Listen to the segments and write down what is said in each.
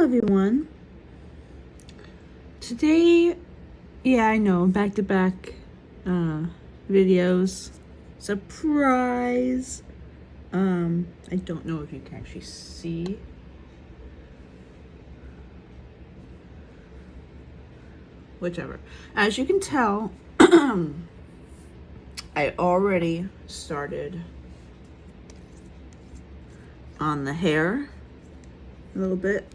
everyone. Today, yeah, I know, back-to-back videos. Surprise! I don't know if you can actually see. Whichever. As you can tell, I already started on the hair a little bit.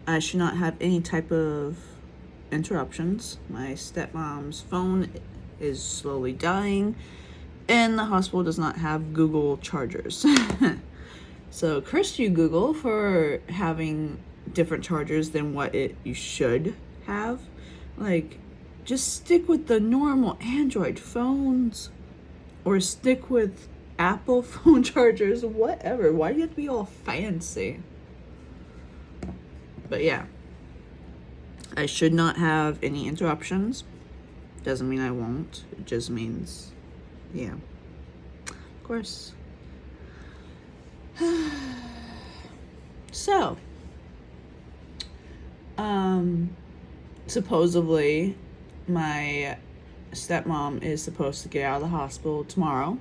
I should not have any type of interruptions. My stepmom's phone is slowly dying, and the hospital does not have Google chargers. So curse you, Google, for having different chargers than what you should have. Like, just stick with the normal Android phones, or stick with Apple phone chargers, whatever. Why do you have to be all fancy? But yeah, I should not have any interruptions. Doesn't mean I won't. It just means, yeah, of course. So, supposedly my stepmom is supposed to get out of the hospital tomorrow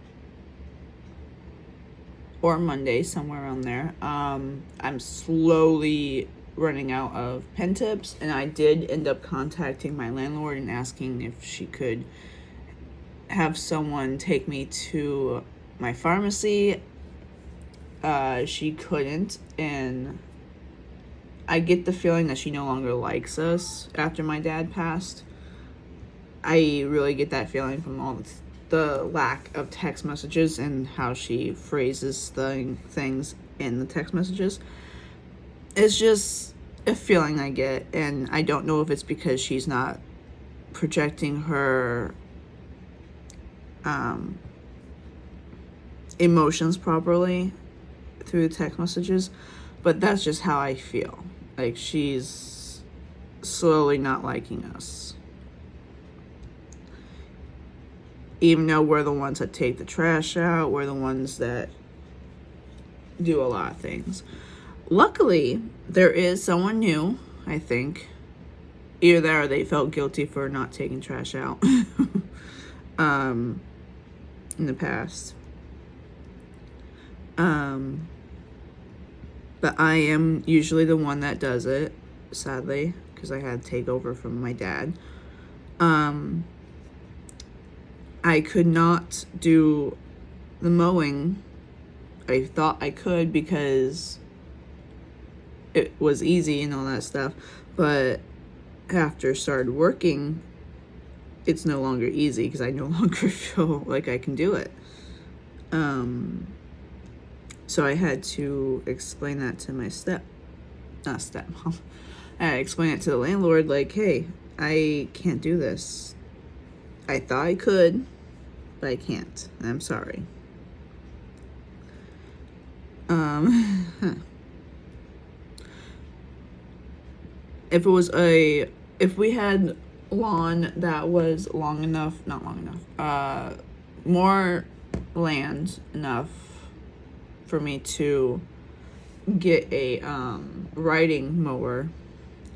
or Monday, somewhere around there. I'm slowly running out of pen tips, and I did end up contacting my landlord and asking if she could have someone take me to my pharmacy. She couldn't, and I get the feeling that she no longer likes us after my dad passed. I really get that feeling from all the lack of text messages and how she phrases things in the text messages. It's just a feeling I get, and I don't know if it's because she's not projecting her emotions properly through the text messages, but that's just how I feel. Like, she's slowly not liking us. Even though we're the ones that take the trash out, we're the ones that do a lot of things. Luckily, there is someone new, I think. Either that or they felt guilty for not taking trash out in the past. But I am usually the one that does it, sadly, because I had to take over from my dad. I could not do the mowing. I thought I could because it was easy and all that stuff, but after I started working, it's no longer easy because I no longer feel like I can do it. So I had to explain that to my not stepmom. I explained it to the landlord, like, hey, I can't do this. I thought I could, but I can't. I'm sorry. If we had lawn that was more land enough for me to get a riding mower,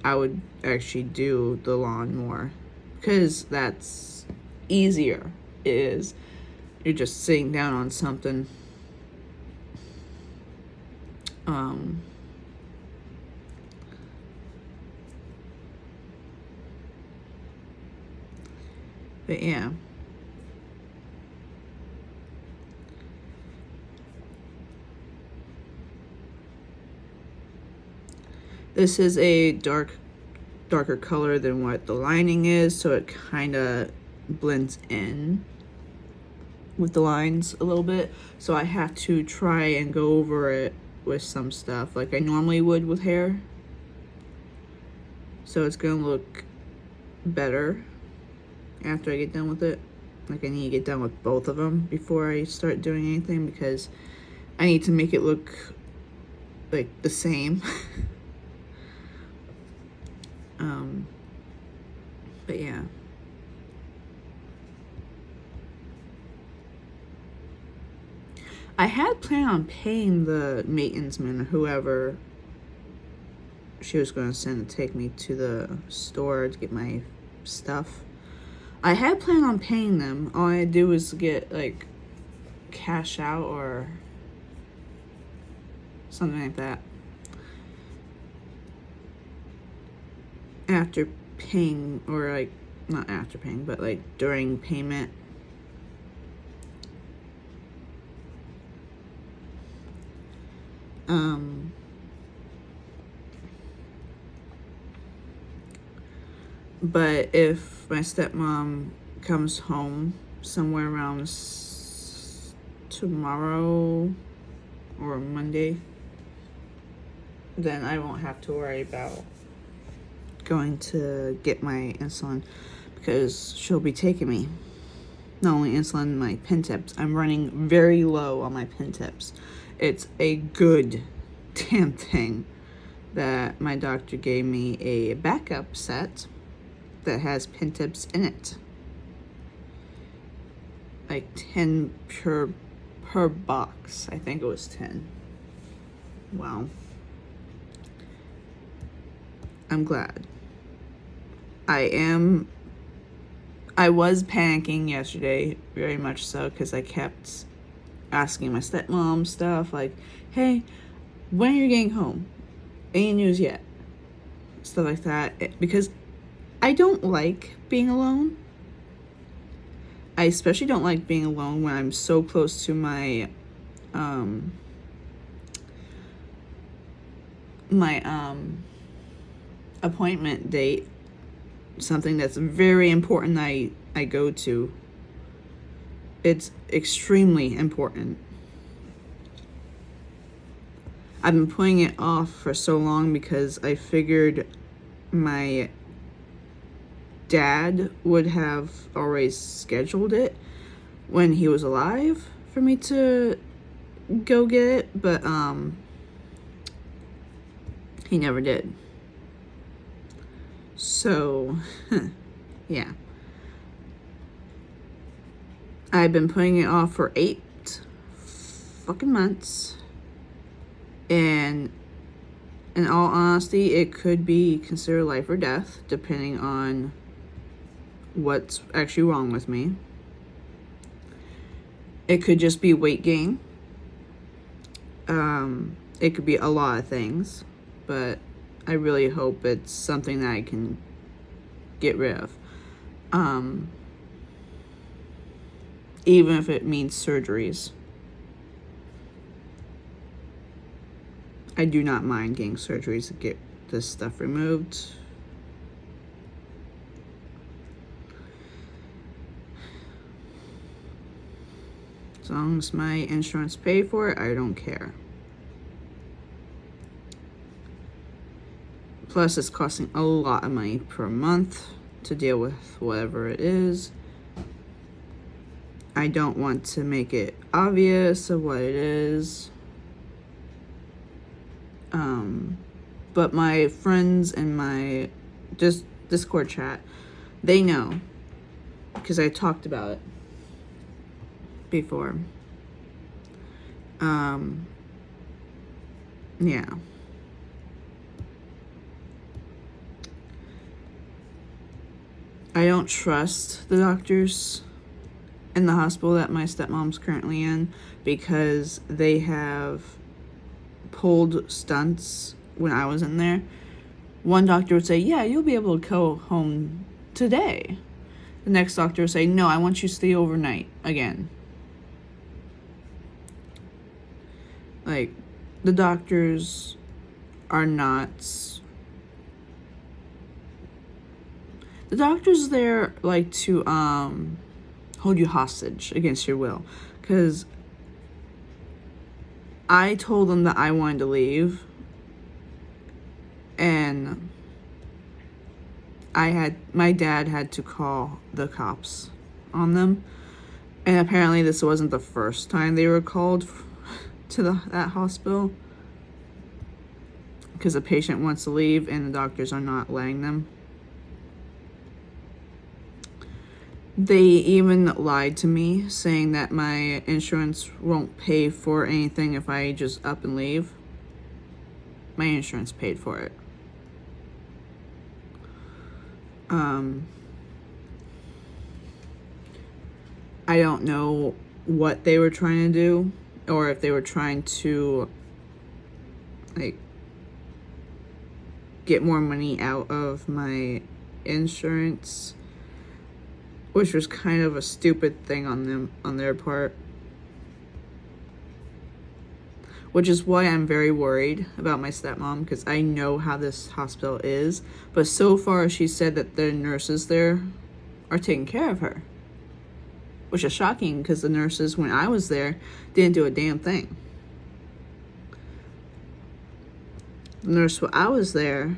I would actually do the lawn more, because that's easier. You're just sitting down on something. But yeah. This is a darker color than what the lining is, so it kind of blends in with the lines a little bit. So I have to try and go over it with some stuff like I normally would with hair. So it's gonna look better after I get done with it. Like, I need to get done with both of them before I start doing anything, because I need to make it look like the same. But yeah. I had planned on paying the maintenance man or whoever she was going to send to take me to the store to get my stuff. I had planned on paying them. All I had to do was get, like, cash out or something like that. After paying, or, like, not after paying, but, like, during payment. But if my stepmom comes home somewhere around tomorrow or Monday, then I won't have to worry about going to get my insulin, because she'll be taking me. Not only insulin, my pen tips. I'm running very low on my pen tips. It's a good damn thing that my doctor gave me a backup set that has pen tips in it. Like 10 per box. I think it was 10. Wow. I'm glad. I was panicking yesterday, very much so, because I kept asking my stepmom stuff like, hey, when are you getting home? Any news yet? Stuff like that. Because I don't like being alone. I especially don't like being alone when I'm so close to my appointment date. Something that's very important I go to. It's extremely important. I've been putting it off for so long because I figured my dad would have already scheduled it when he was alive for me to go get it, but he never did. So, yeah. I've been putting it off for 8 fucking months. And in all honesty, it could be considered life or death, depending on what's actually wrong with me. It could just be weight gain. It could be a lot of things, but I really hope it's something that I can get rid of. Even if it means surgeries. I do not mind getting surgeries to get this stuff removed. As long as my insurance pay for it, I don't care. Plus, it's costing a lot of money per month to deal with whatever it is. I don't want to make it obvious of what it is. But my friends in my Discord chat, they know, because I talked about it before. Yeah. I don't trust the doctors in the hospital that my stepmom's currently in, because they have pulled stunts when I was in there. One doctor would say, yeah, you'll be able to go home today. The next doctor would say, no, I want you to stay overnight again. Like, the doctors are not... The doctors there like to hold you hostage against your will. Because I told them that I wanted to leave. And my dad had to call the cops on them. And apparently this wasn't the first time they were called to that hospital. Because a patient wants to leave and the doctors are not letting them. They even lied to me, saying that my insurance won't pay for anything if I just up and leave. My insurance paid for it. I don't know what they were trying to do, or if they were trying to, like, get more money out of my insurance, which was kind of a stupid thing on their part. Which is why I'm very worried about my stepmom, because I know how this hospital is. But so far, she said that the nurses there are taking care of her. Which is shocking, because the nurses, when I was there, didn't do a damn thing. The nurse when I was there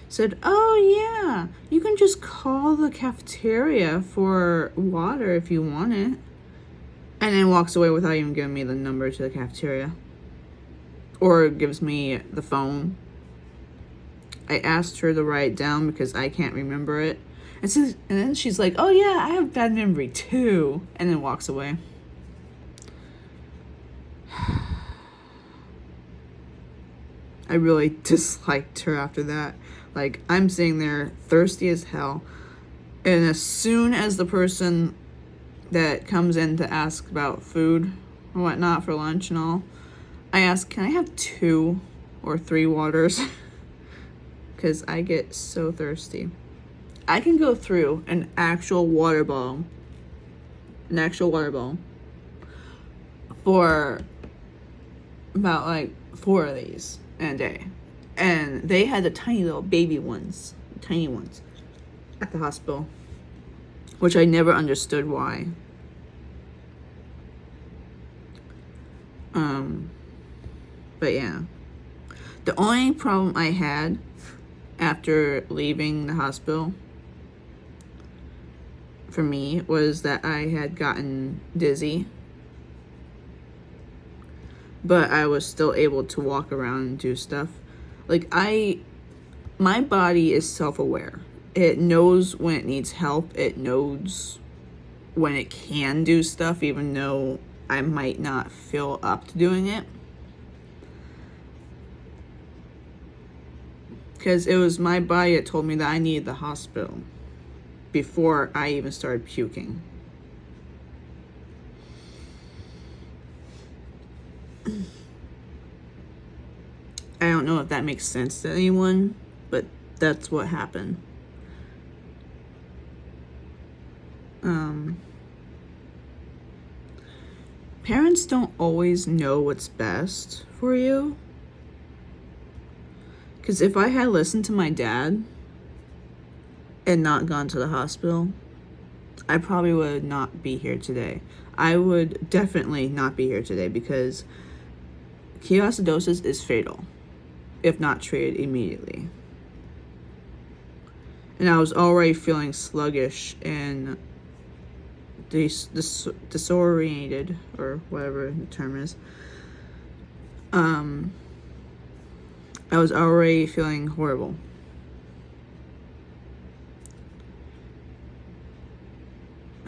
said, "Oh yeah, you can just call the cafeteria for water if you want it." And then walks away without even giving me the number to the cafeteria. Or gives me the phone. I asked her to write it down because I can't remember it. And then she's like, "Oh yeah, I have bad memory too." And then walks away. I really disliked her after that. Like, I'm sitting there thirsty as hell. And as soon as the person that comes in to ask about food or whatnot for lunch and all, I ask, "Can I have 2 or 3 waters?" Because I get so thirsty. I can go through an actual water bottle for about like 4 of these in a day. And they had the tiny little tiny ones at the hospital, which I never understood why. But yeah, the only problem I had after leaving the hospital for me was that I had gotten dizzy, but I was still able to walk around and do stuff. Like, my body is self-aware. It knows when it needs help. It knows when it can do stuff, even though I might not feel up to doing it. Because it was my body that told me that I needed the hospital before I even started puking. I don't know if that makes sense to anyone, but that's what happened. Parents don't always know what's best for you. Because if I had listened to my dad and not gone to the hospital, I probably would not be here today. I would definitely not be here today, because ketoacidosis is fatal if not treated immediately. And I was already feeling sluggish and disoriented, or whatever the term is. I was already feeling horrible.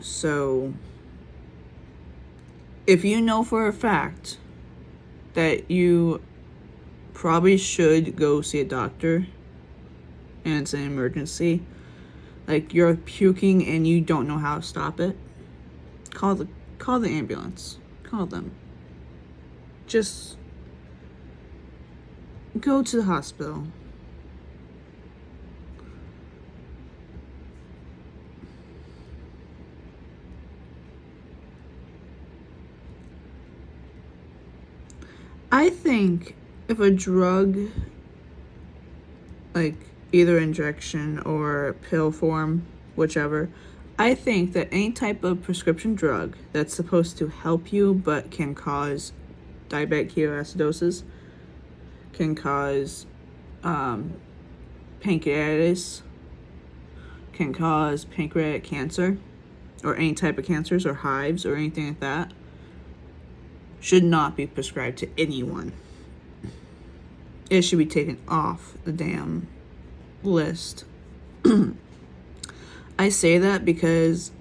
So, if you know for a fact that you probably should go see a doctor and it's an emergency, like you're puking and you don't know how to stop it, call the ambulance. Call them. Just go to the hospital. I think if a drug, like either injection or pill form, whichever, I think that any type of prescription drug that's supposed to help you but can cause diabetic ketoacidosis, can cause pancreatitis, can cause pancreatic cancer, or any type of cancers or hives or anything like that, should not be prescribed to anyone. It should be taken off the damn list. I say that because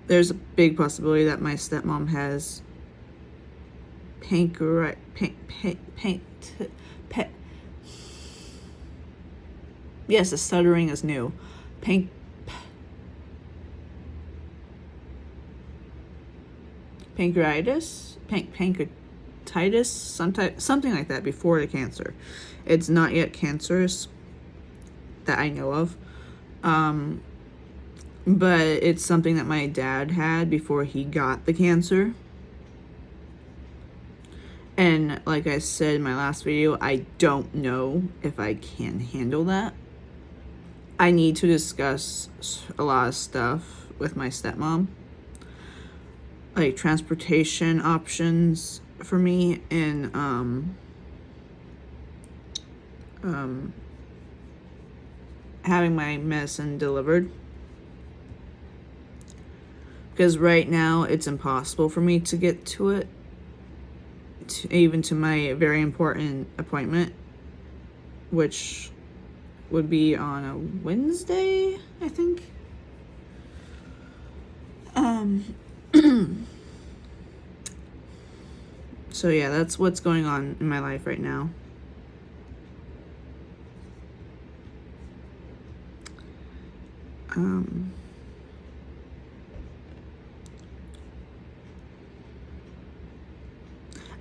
there's a big possibility that my stepmom has pancreatitis. Yes, the stuttering is new. Pancreatitis, pancreatitis, something like that before the cancer. It's not yet cancerous that I know of, but it's something that my dad had before he got the cancer. And like I said in my last video, I don't know if I can handle that. I need to discuss a lot of stuff with my stepmom, like transportation options for me, and having my medicine delivered, because right now it's impossible for me to get to it, even to my very important appointment, which would be on a Wednesday, I think. So yeah, that's what's going on in my life right now.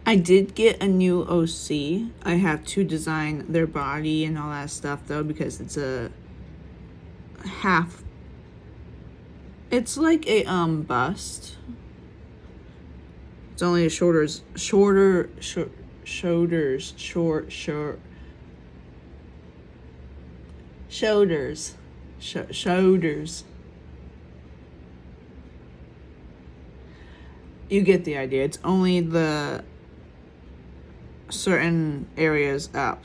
I did get a new OC. I have to design their body and all that stuff though, because it's a half, it's like a bust. It's only a shoulders. You get the idea. It's only the certain areas up.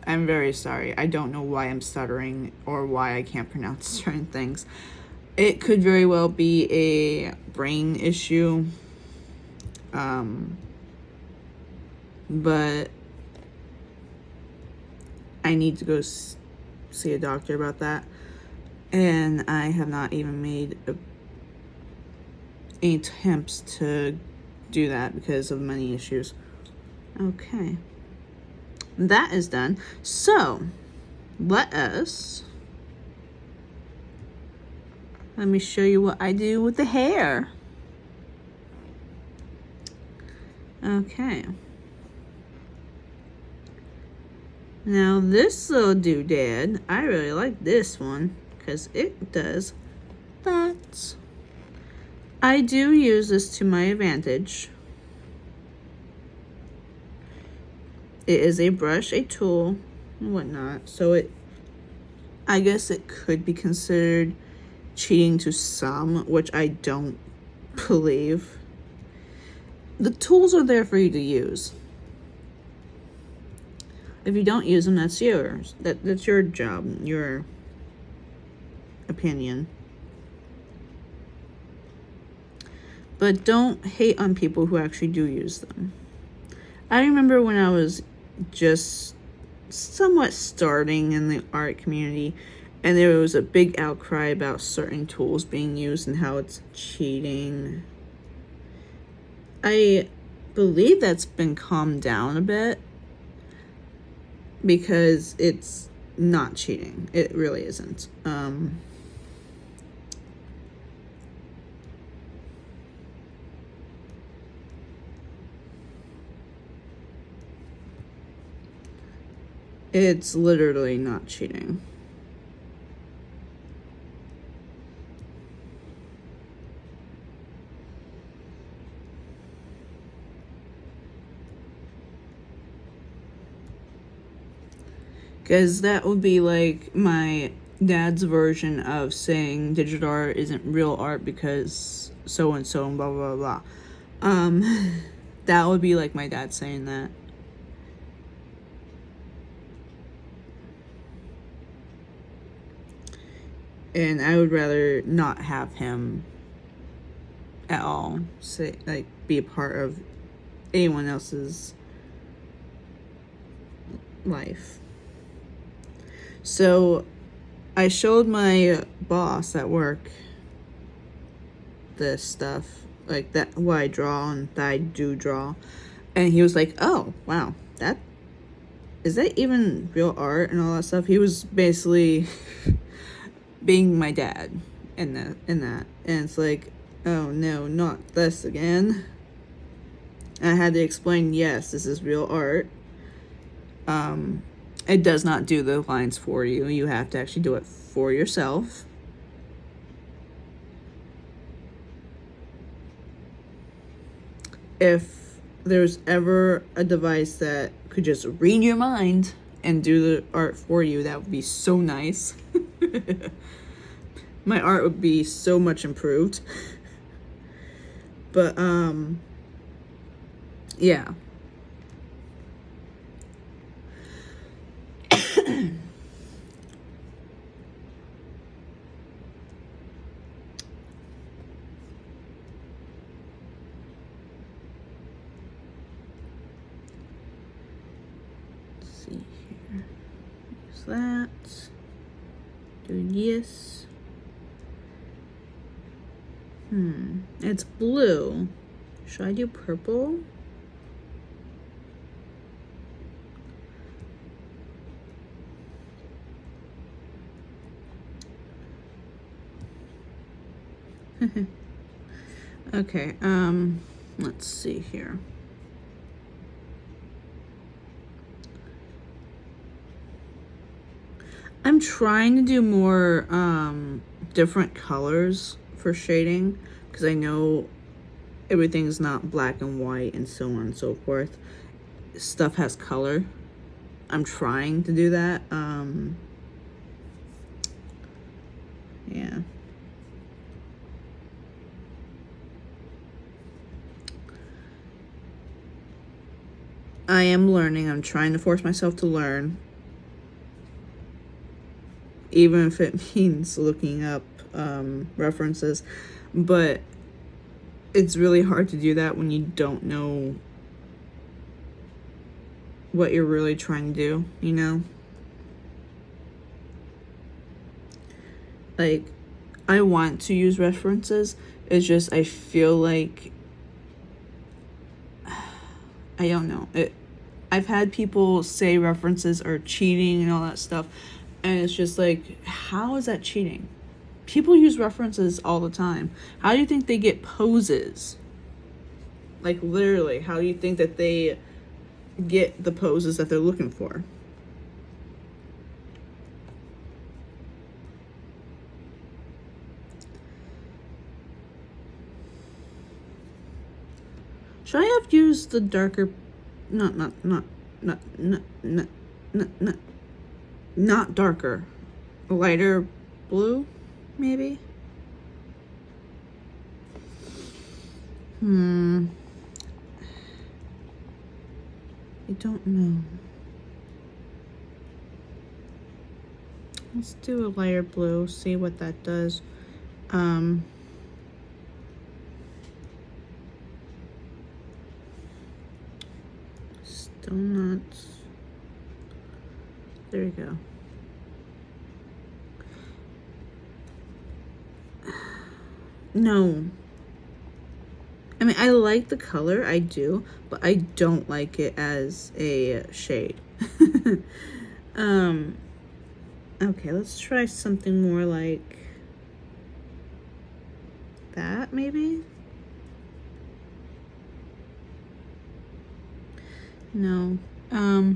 I'm very sorry. I don't know why I'm stuttering or why I can't pronounce certain things. It could very well be a brain issue. But I need to go see a doctor about that. And I have not even made any attempts to do that because of money issues. Okay. That is done. So, let me show you what I do with the hair. Okay. Now this little doodad, I really like this one because it does that. I do use this to my advantage. It is a brush, a tool, and whatnot. So I guess it could be considered cheating to some, which I don't believe. The tools are there for you to use. If you don't use them, that's yours. That's your job, your opinion. But don't hate on people who actually do use them. I remember when I was just somewhat starting in the art community, and there was a big outcry about certain tools being used and how it's cheating. I believe that's been calmed down a bit because it's not cheating. It really isn't. It's literally not cheating. Because that would be like my dad's version of saying digital art isn't real art because so and so and blah blah blah. That would be like my dad saying that. And I would rather not have him at all be a part of anyone else's life. So I showed my boss at work this stuff, like that, what I draw and that I do draw. And he was like, oh, wow, is that even real art and all that stuff? He was basically being my dad in that. And it's like, oh no, not this again. And I had to explain, yes, this is real art. It does not do the lines for you. You have to actually do it for yourself. If there's ever a device that could just read your mind and do the art for you, that would be so nice. My art would be so much improved. But yeah. See here. Use that. Do this. It's blue. Should I do purple? Okay, let's see here. I'm trying to do more different colors for shading, because I know everything's not black and white and so on and so forth. Stuff has color. I'm trying to do that. Yeah. I am learning. I'm trying to force myself to learn, even if it means looking up references. But it's really hard to do that when you don't know what you're really trying to do, you know? Like, I want to use references. It's just, I feel like, I don't know. I've had people say references are cheating and all that stuff. And it's just like, how is that cheating? People use references all the time. How do you think they get poses? Like, literally, how do you think that they get the poses that they're looking for? Should I have used the darker, not darker, lighter blue, maybe? I don't know. Let's do a lighter blue, see what that does. Still not. There we go. No. I mean, I like the color, I do, but I don't like it as a shade. Okay, let's try something more like that, maybe? No. I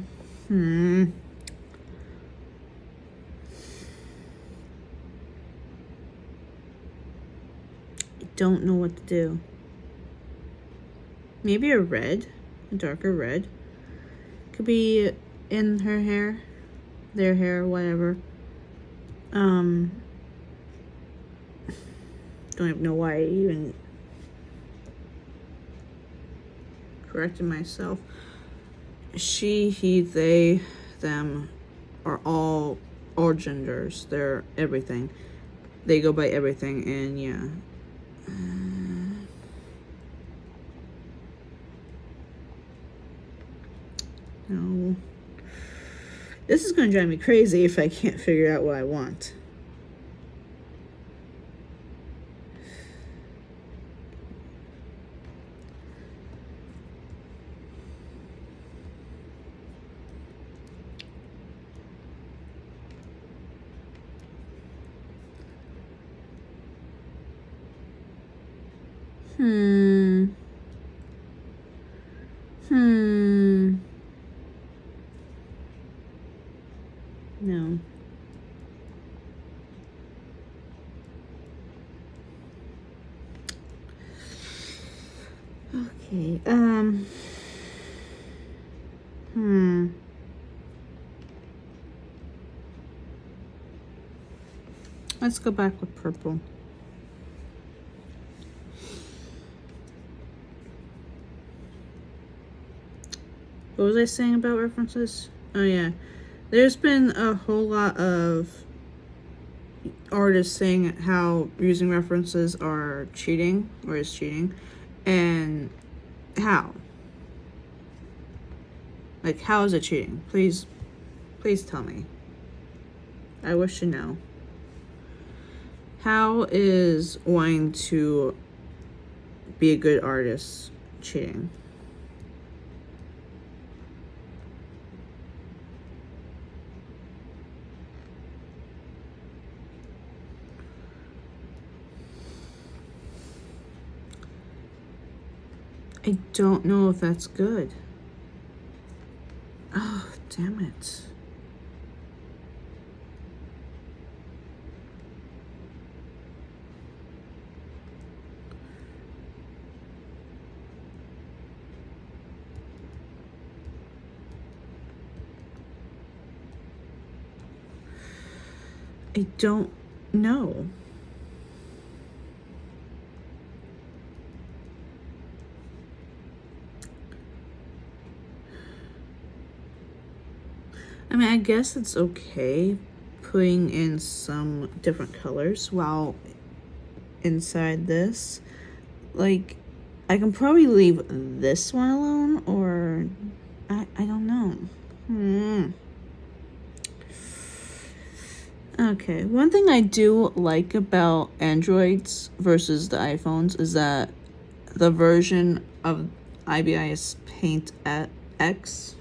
don't know what to do. Maybe a red, a darker red. Could be in her hair, their hair, whatever. Don't even know why I even corrected myself. She, he, they, them are all genders. They're everything. They go by everything, and yeah. No. This is going to drive me crazy if I can't figure out what I want. Hmm. No. Okay. Let's go back with purple. What was I saying about references? Oh yeah. There's been a whole lot of artists saying how using references are cheating or is cheating, and how? Like, how is it cheating? Please tell me. I wish to know. How is wanting to be a good artist cheating? I don't know if that's good. Oh, damn it. I don't know. I mean, I guess it's okay putting in some different colors while inside this. Like, I can probably leave this one alone, or I don't know. Okay, one thing I do like about Androids versus the iPhones is that the version of IBIS Paint at X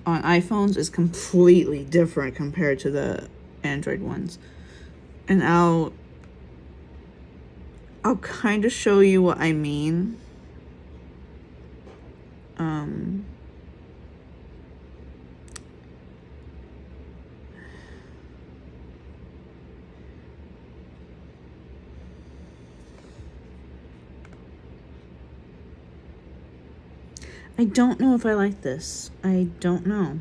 on iPhones is completely different compared to the Android ones. And I'll kind of show you what I mean. I don't know if I like this. I don't know.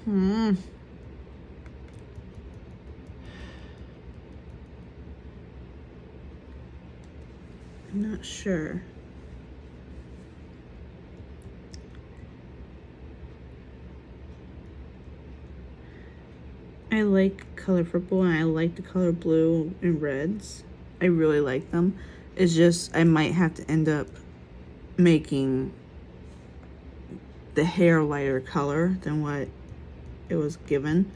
I'm not sure. I like color purple and I like the color blue and reds. I really like them. It's just I might have to end up making the hair lighter color than what it was given.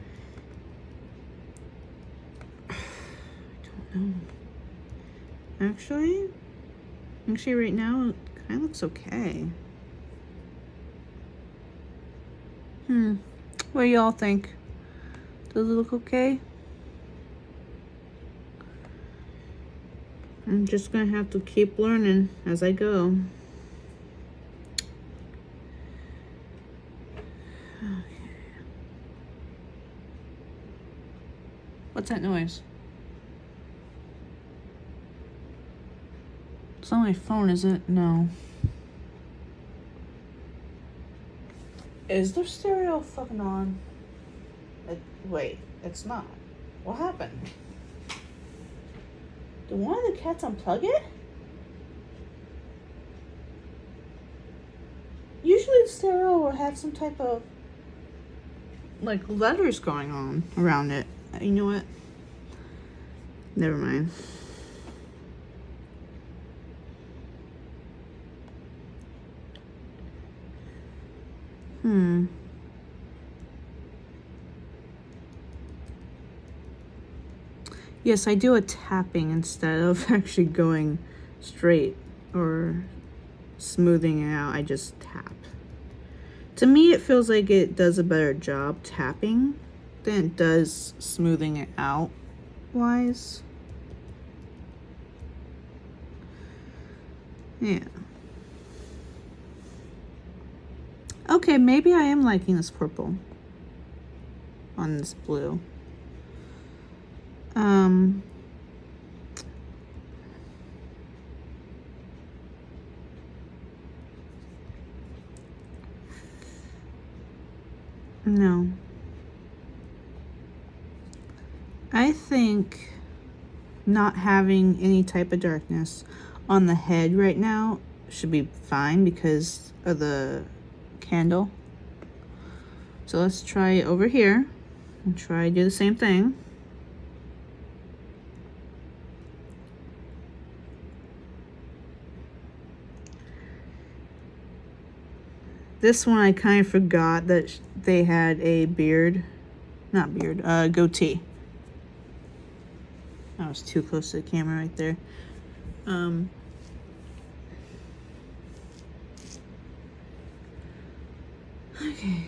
I don't know. Actually right now it kind of looks okay. What do y'all think? Does it look okay? I'm just gonna have to keep learning as I go. Okay. What's that noise? It's not my phone, is it? No. Is the stereo fucking on? Wait, it's not. What happened? Did one of the cats unplug it? Usually the stereo will have some type of like letters going on around it. You know what? Never mind. Yes, I do a tapping instead of actually going straight or smoothing it out. I just tap. To me, it feels like it does a better job tapping than it does smoothing it out wise. Yeah. Okay, maybe I am liking this purple on this blue. No. I think not having any type of darkness on the head right now should be fine because of the candle. So let's try it over here and try to do the same thing. This one I kind of forgot that they had a goatee. I was too close to the camera right there. Okay.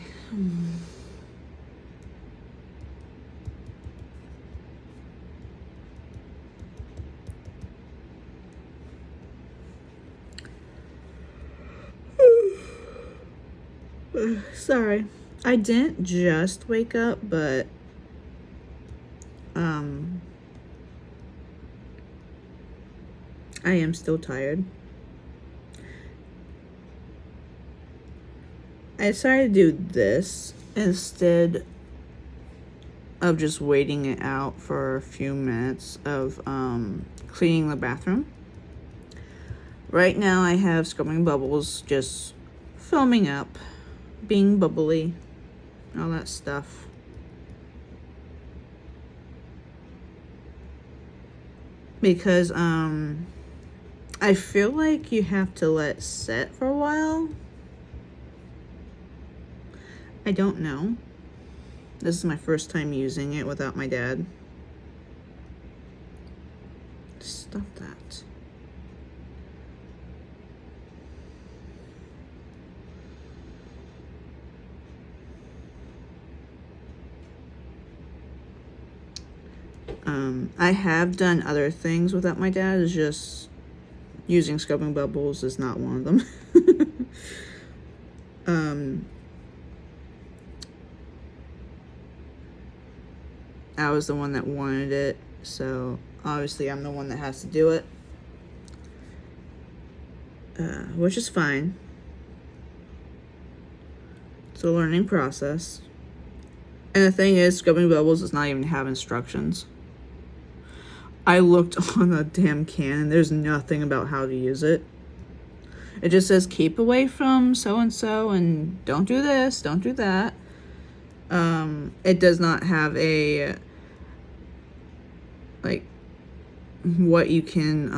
Sorry. I didn't just wake up, but I am still tired. I decided to do this instead of just waiting it out for a few minutes of cleaning the bathroom. Right now I have Scrubbing Bubbles just foaming up, being bubbly, all that stuff. Because I feel like you have to let it set for a while. I don't know. This is my first time using it without my dad. Stop that. I have done other things without my dad. It's just using Scrubbing Bubbles is not one of them. I was the one that wanted it, so obviously I'm the one that has to do it, which is fine. It's a learning process. And the thing is, Scrubbing Bubbles does not even have instructions. I looked on the damn can and there's nothing about how to use it. It just says keep away from so-and-so and don't do this, don't do that. It does not have a like what you can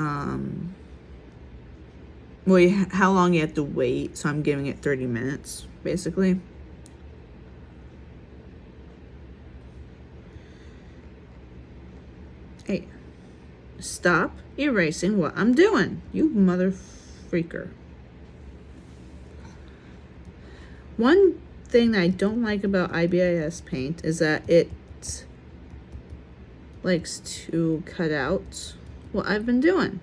how long you have to wait, so I'm giving it 30 minutes basically. Hey, stop erasing what I'm doing, you mother freaker. One thing that I don't like about IBIS paint is that it likes to cut out what I've been doing.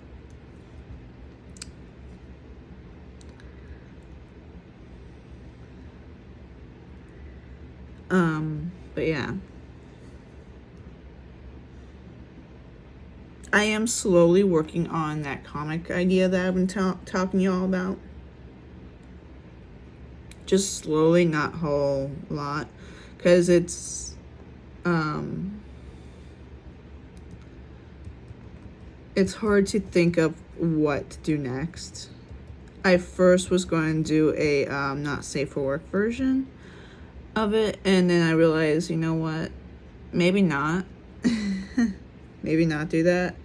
But yeah. I am slowly working on that comic idea that I've been talking to y'all about. Just slowly, not a whole lot, because it's hard to think of what to do next. I first was going to do a not safe for work version of it, and then I realized, you know what, maybe not. Maybe not do that.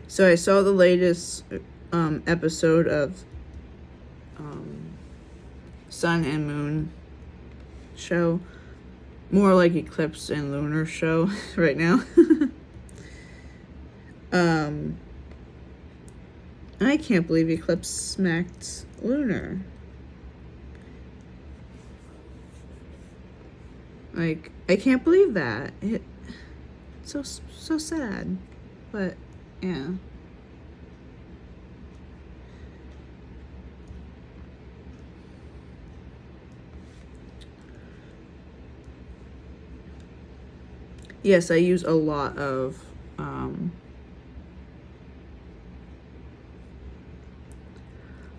So I saw the latest episode of Sun and Moon show, more like eclipse and lunar show right now. I can't believe Eclipse smacked Lunar. Like, I can't believe that. It's so sad. But, yeah. Yes, I use a lot of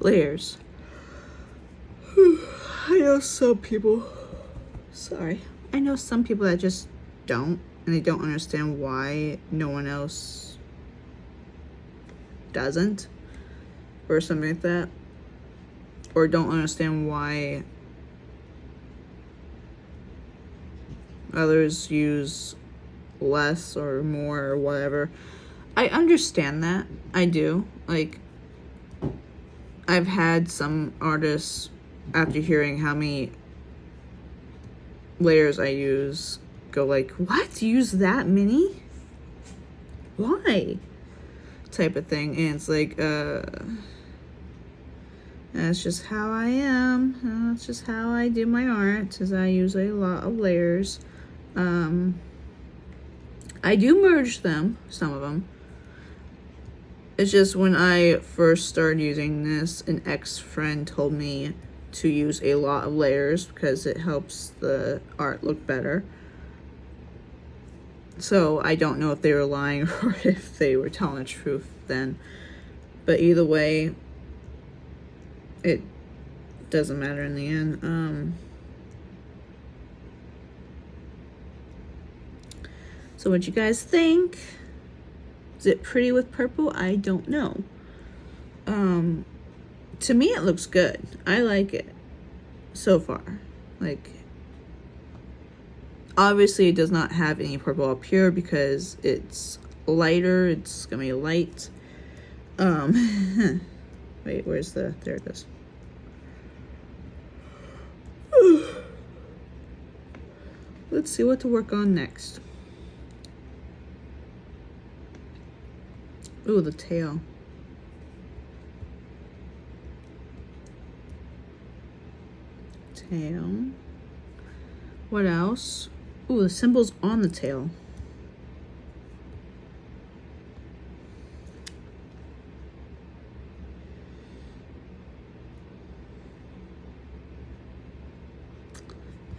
layers. I know some people, sorry, I know some people that just don't, and they don't understand why no one else doesn't, or something like that, or don't understand why others use less or more or whatever. I understand that. I do. Like, I've had some artists, after hearing how many layers I use, go like, what? You use that many? Why? Type of thing. And it's like, that's just how I am. That's just how I do my art, is I use a lot of layers. I do merge them, some of them. It's just when I first started using this, an ex-friend told me to use a lot of layers because it helps the art look better. So I don't know if they were lying or if they were telling the truth then. But either way, it doesn't matter in the end. So what you guys think? Is it pretty with purple? I don't know. To me it looks good. I like it so far. Like, obviously it does not have any purple up here because it's lighter. It's gonna be light. Wait, where's the, there it is. Let's see what to work on next. Ooh, the tail. Tail. What else? Ooh, the symbol's on the tail.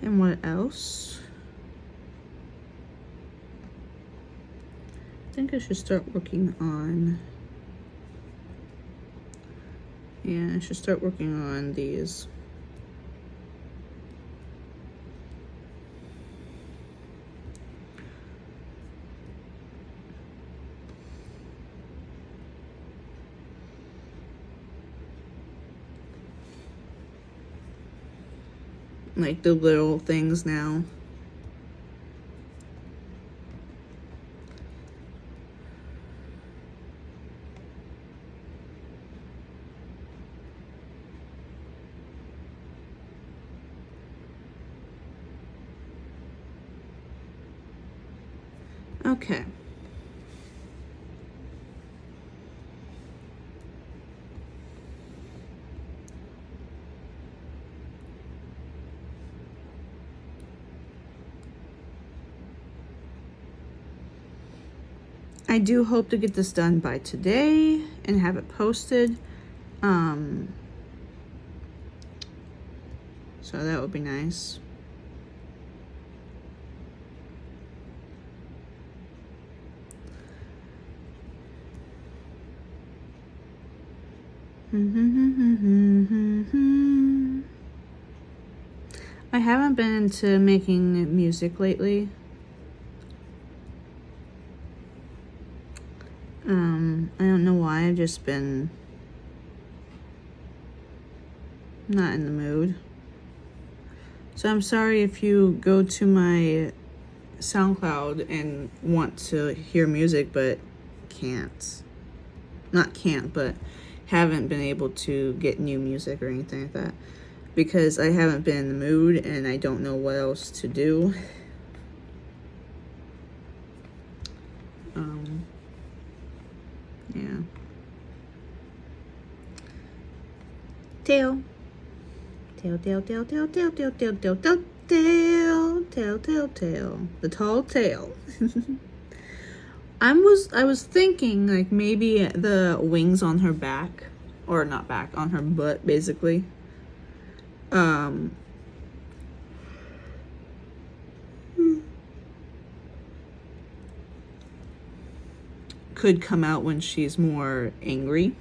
And what else? I think I should start working on, yeah, I should start working on these. Like the little things now. Okay. I do hope to get this done by today and have it posted. So that would be nice. I haven't been into making music lately. I don't know why. I've just been not in the mood. So I'm sorry if you go to my SoundCloud and want to hear music but can't. Not can't, but haven't been able to get new music or anything like that. Because I haven't been in the mood and I don't know what else to do. Yeah. Tail. Tail, tail, tail, tail, tail, tail, tail, tail, tail, tail, tail, tail, tail. The tall tail. I was thinking like maybe the wings on her back, or not back, on her butt basically. Could come out when she's more angry.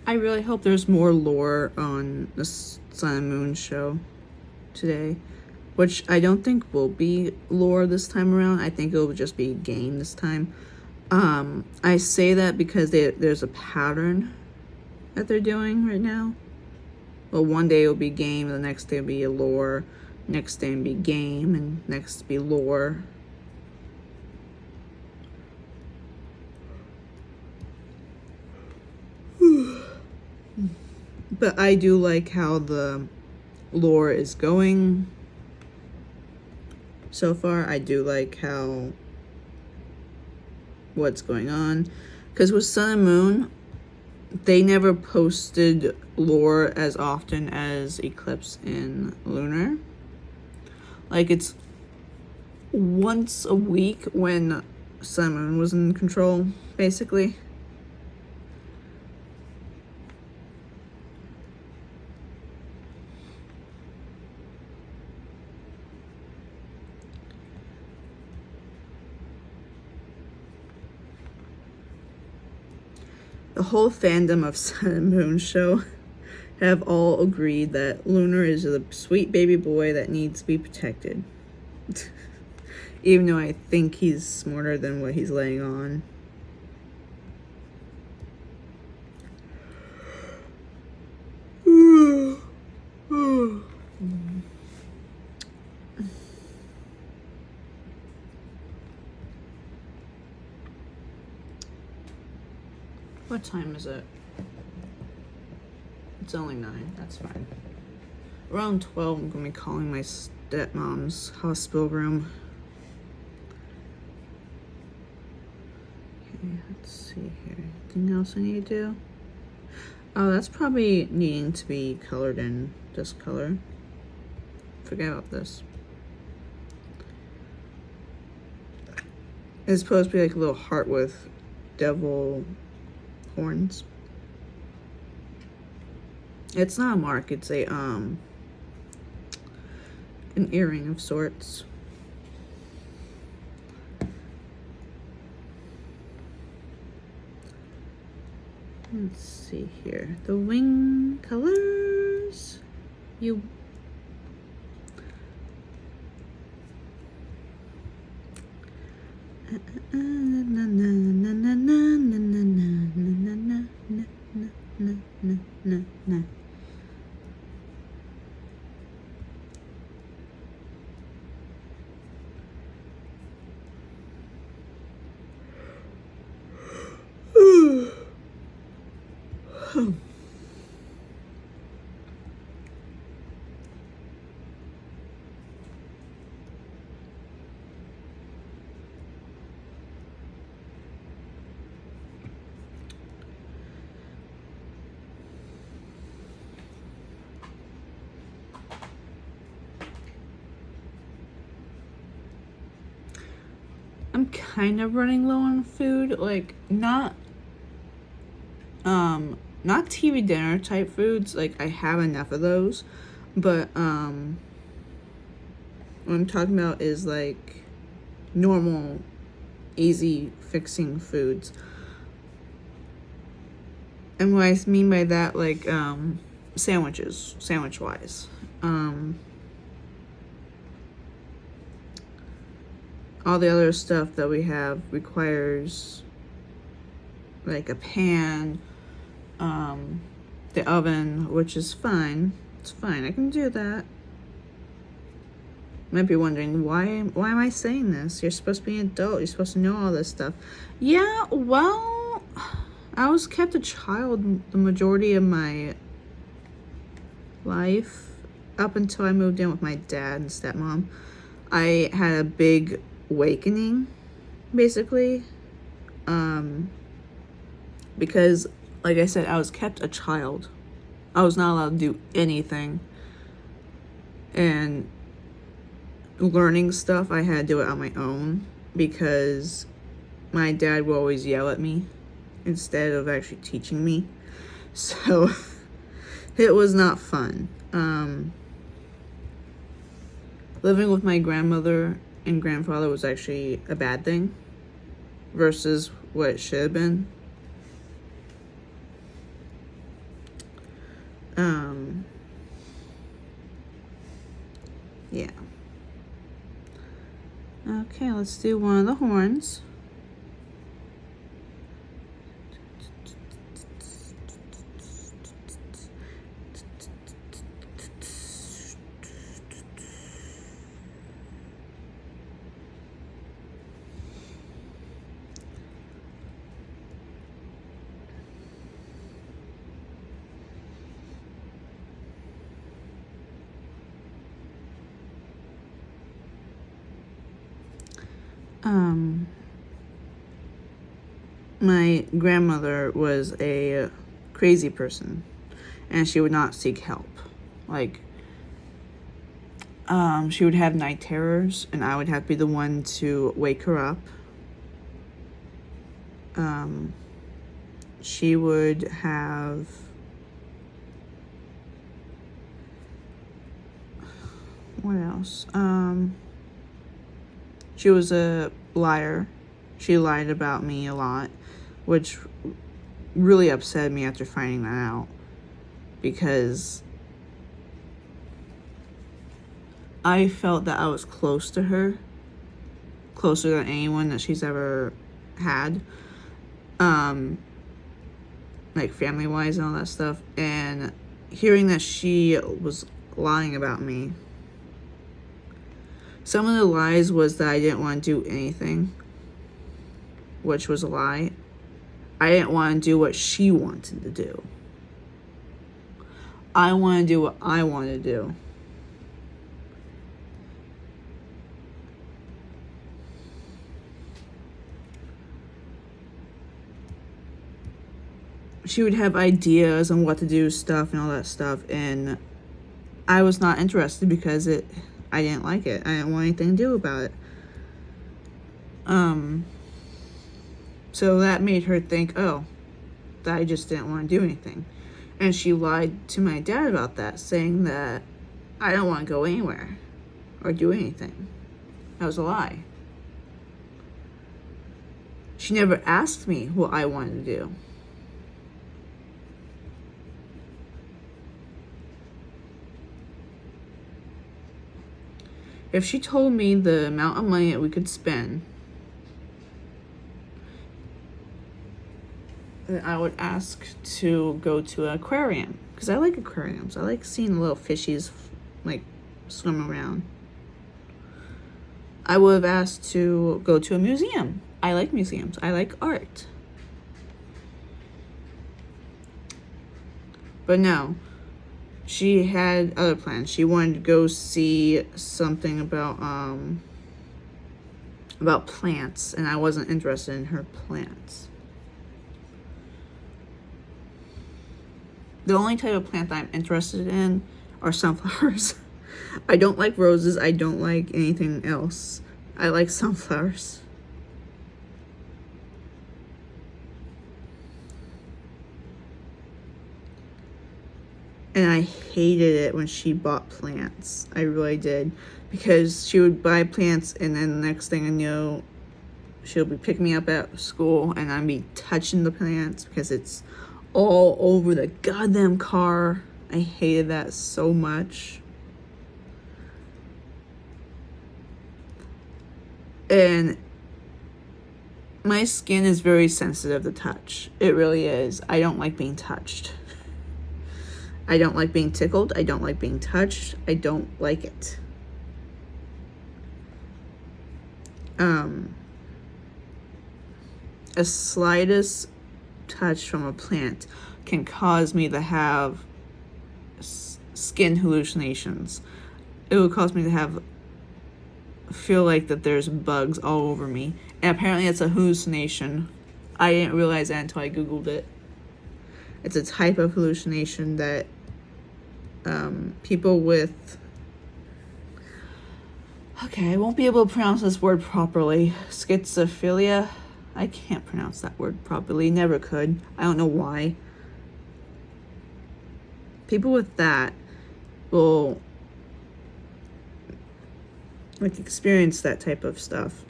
I really hope there's more lore on the Sun and Moon show today, which I don't think will be lore this time around. I think it'll just be a game this time. I say that because there's a pattern that they're doing right now. Well, one day it'll be game, the next day it'll be a lore, next day it'll be game, and next be lore. But I do like how the lore is going so far. I do like how what's going on, because with Sun and Moon, they never posted lore as often as Eclipse and Lunar. Like, it's once a week when Sun and Moon was in control, basically. The whole fandom of Sun and Moon show have all agreed that Lunar is a sweet baby boy that needs to be protected. Even though I think he's smarter than what he's laying on. What time is it? It's only 9. That's fine. Around 12, I'm going to be calling my stepmom's hospital room. Okay, let's see here. Anything else I need to do? Oh, that's probably needing to be colored in this color. Forget about this. It's supposed to be like a little heart with devil horns. It's not a mark, it's a an earring of sorts. Let's see here. The wing colors. You I'm kind of running low on food, like not TV dinner type foods. Like, I have enough of those, but what I'm talking about is like normal, easy fixing foods. And what I mean by that, like sandwiches, sandwich wise. All the other stuff that we have requires like a pan, the oven, which is fine. It's fine, I can do that. might be wondering, why am I saying this? You're supposed to be an adult. You're supposed to know all this stuff. Yeah, well, I was kept a child the majority of my life up until I moved in with my dad and stepmom. I had a big awakening, basically, because, like I said, I was kept a child. I was not allowed to do anything, and learning stuff, I had to do it on my own because my dad would always yell at me instead of actually teaching me. So it was not fun. Living with my grandmother and grandfather was actually a bad thing versus what it should have been. Yeah. Okay, let's do one of the horns. My grandmother was a crazy person, and she would not seek help. Like, she would have night terrors, and I would have to be the one to wake her up. She would have... What else? She was a liar. She lied about me a lot, which really upset me after finding that out, because I felt that I was close to her, closer than anyone that she's ever had, like family-wise and all that stuff, and hearing that she was lying about me. Some of the lies was that I didn't want to do anything, which was a lie. I didn't want to do what she wanted to do. I want to do what I want to do. She would have ideas on what to do, stuff and all that stuff, and I was not interested because I didn't like it. I didn't want anything to do about it. So that made her think, that I just didn't want to do anything. And she lied to my dad about that, saying that I don't want to go anywhere or do anything. That was a lie. She never asked me what I wanted to do. If she told me the amount of money that we could spend, then I would ask to go to an aquarium, because I like aquariums. I like seeing the little fishies like swim around. I would have asked to go to a museum. I like museums. I like art. But no, she had other plans. She wanted to go see something about plants, and I wasn't interested in her plants. The only type of plant that I'm interested in are sunflowers. I don't like roses. I don't like anything else. I like sunflowers. And I hated it when she bought plants. I really did. Because she would buy plants, and then the next thing I know, she'll be picking me up at school, and I'd be touching the plants because it's all over the goddamn car. I hated that so much. And my skin is very sensitive to touch. It really is. I don't like being touched. I don't like being tickled. I don't like being touched. I don't like it. a slightest touch from a plant can cause me to have skin hallucinations. It would cause me to feel like that there's bugs all over me. And apparently it's a hallucination. I didn't realize that until I Googled it. It's a type of hallucination that people with... Okay, I won't be able to pronounce this word properly. Schizophilia? I can't pronounce that word properly. Never could. I don't know why. People with that will experience that type of stuff.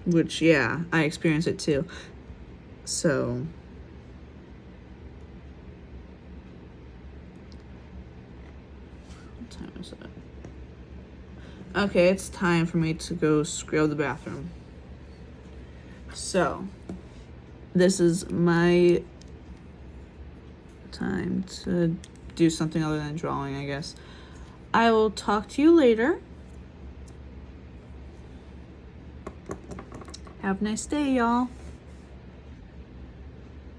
Which, yeah, I experience it too. So, what time is it? Okay, it's time for me to go scrub the bathroom. So, this is my time to do something other than drawing, I guess. I will talk to you later. Have a nice day, y'all.